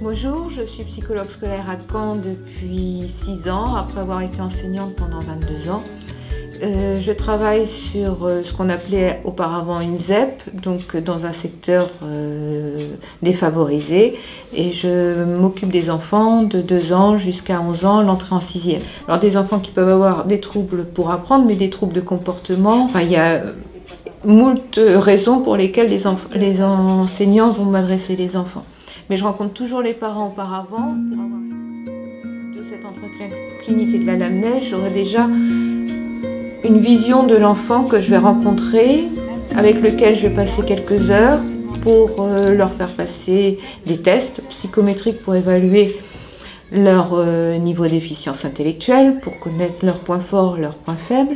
Bonjour, je suis psychologue scolaire à Caen depuis 6 ans, après avoir été enseignante pendant 22 ans. Je travaille sur ce qu'on appelait auparavant une ZEP, donc dans un secteur défavorisé, et je m'occupe des enfants de 2 ans jusqu'à 11 ans, l'entrée en 6e. Alors des enfants qui peuvent avoir des troubles pour apprendre, mais des troubles de comportement. Enfin, il y a moult raisons pour lesquelles les enseignants vont m'adresser les enfants. Mais je rencontre toujours les parents auparavant. Pour avoir de cette entrée clinique et de l'anamnèse, j'aurai déjà une vision de l'enfant que je vais rencontrer, avec lequel je vais passer quelques heures pour leur faire passer des tests psychométriques pour évaluer leur niveau d'efficience intellectuelle, pour connaître leurs points forts, leurs points faibles.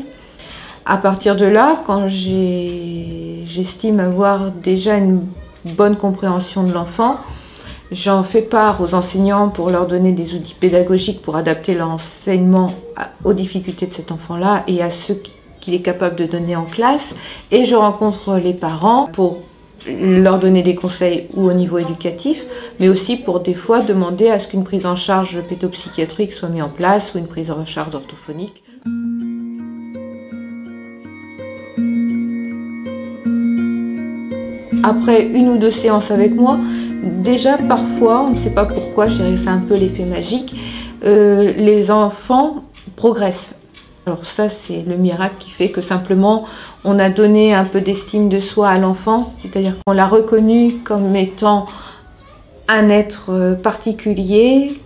À partir de là, quand j'estime avoir déjà une bonne compréhension de l'enfant, j'en fais part aux enseignants pour leur donner des outils pédagogiques pour adapter l'enseignement aux difficultés de cet enfant-là et à ce qu'il est capable de donner en classe. Et je rencontre les parents pour leur donner des conseils ou au niveau éducatif, mais aussi pour des fois demander à ce qu'une prise en charge pédopsychiatrique soit mise en place ou une prise en charge orthophonique. Après 1 ou 2 séances avec moi, déjà parfois, on ne sait pas pourquoi, je dirais que c'est un peu l'effet magique, les enfants progressent. Alors ça, c'est le miracle qui fait que simplement on a donné un peu d'estime de soi à l'enfant, c'est-à-dire qu'on l'a reconnu comme étant un être particulier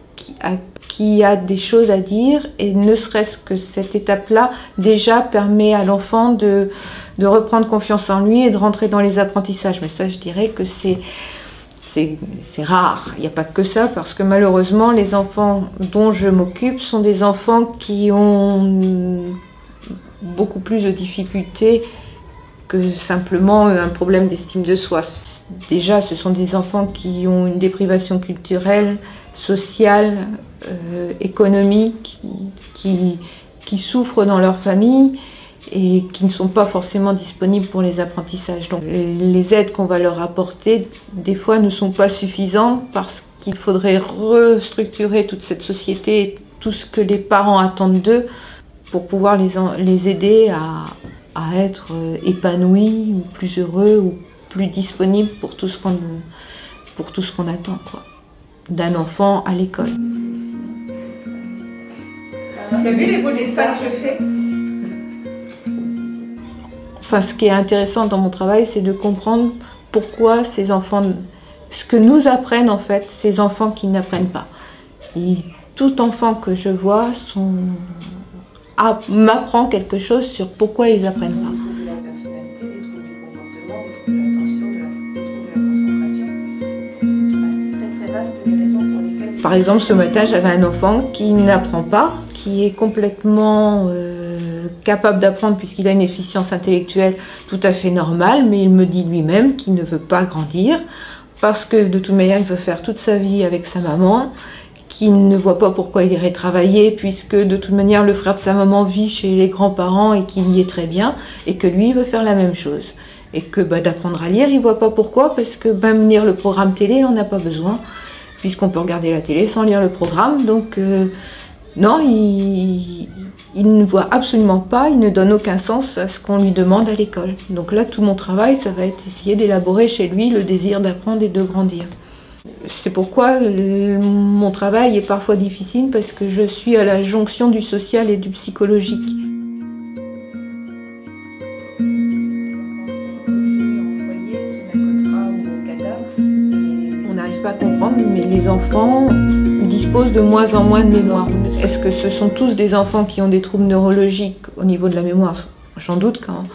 qui a des choses à dire, et ne serait-ce que cette étape-là déjà permet à l'enfant de reprendre confiance en lui et de rentrer dans les apprentissages. Mais ça, je dirais que c'est rare. Il n'y a pas que ça, parce que malheureusement, les enfants dont je m'occupe sont des enfants qui ont beaucoup plus de difficultés que simplement un problème d'estime de soi. Déjà, ce sont des enfants qui ont une déprivation culturelle, sociale, économique, qui souffrent dans leur famille et qui ne sont pas forcément disponibles pour les apprentissages. Donc les aides qu'on va leur apporter, des fois, ne sont pas suffisantes parce qu'il faudrait restructurer toute cette société, tout ce que les parents attendent d'eux pour pouvoir les aider à être épanouis, ou plus heureux, ou plus disponibles pour tout ce qu'on attend, quoi, d'un enfant à l'école. Tu as vu les beaux dessins que je fais ? Enfin, ce qui est intéressant dans mon travail, c'est de comprendre pourquoi ces enfants, ce que nous apprennent en fait, ces enfants qui n'apprennent pas. Et tout enfant que je vois m'apprend quelque chose sur pourquoi ils n'apprennent pas. Par exemple, ce matin, j'avais un enfant qui n'apprend pas, qui est complètement capable d'apprendre puisqu'il a une efficience intellectuelle tout à fait normale, mais il me dit lui-même qu'il ne veut pas grandir parce que de toute manière, il veut faire toute sa vie avec sa maman, qu'il ne voit pas pourquoi il irait travailler puisque de toute manière, le frère de sa maman vit chez les grands-parents et qu'il y est très bien et que lui, il veut faire la même chose. Et que d'apprendre à lire, il ne voit pas pourquoi, parce que même lire le programme télé, il n'en a pas besoin, puisqu'on peut regarder la télé sans lire le programme. Donc non, il ne voit absolument pas, il ne donne aucun sens à ce qu'on lui demande à l'école. Donc là, tout mon travail, ça va être essayer d'élaborer chez lui le désir d'apprendre et de grandir. C'est pourquoi mon travail est parfois difficile, parce que je suis à la jonction du social et du psychologique. On n'arrive pas à comprendre, mais les enfants disposent de moins en moins de mémoire. Est-ce que ce sont tous des enfants qui ont des troubles neurologiques au niveau de la mémoire? J'en doute quand.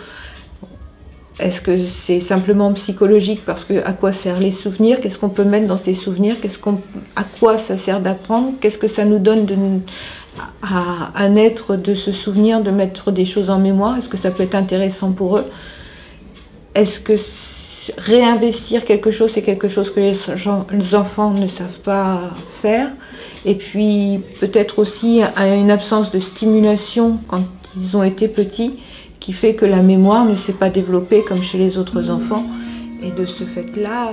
Est-ce que c'est simplement psychologique parce que à quoi servent les souvenirs? Qu'est-ce qu'on peut mettre dans ces souvenirs? À quoi ça sert d'apprendre? Qu'est-ce que ça nous donne à un être de se souvenir, de mettre des choses en mémoire? Est-ce que ça peut être intéressant pour eux? Est-ce que réinvestir quelque chose, c'est quelque chose que les enfants ne savent pas faire? Et puis peut-être aussi une absence de stimulation quand ils ont été petits, qui fait que la mémoire ne s'est pas développée comme chez les autres enfants. Et de ce fait-là,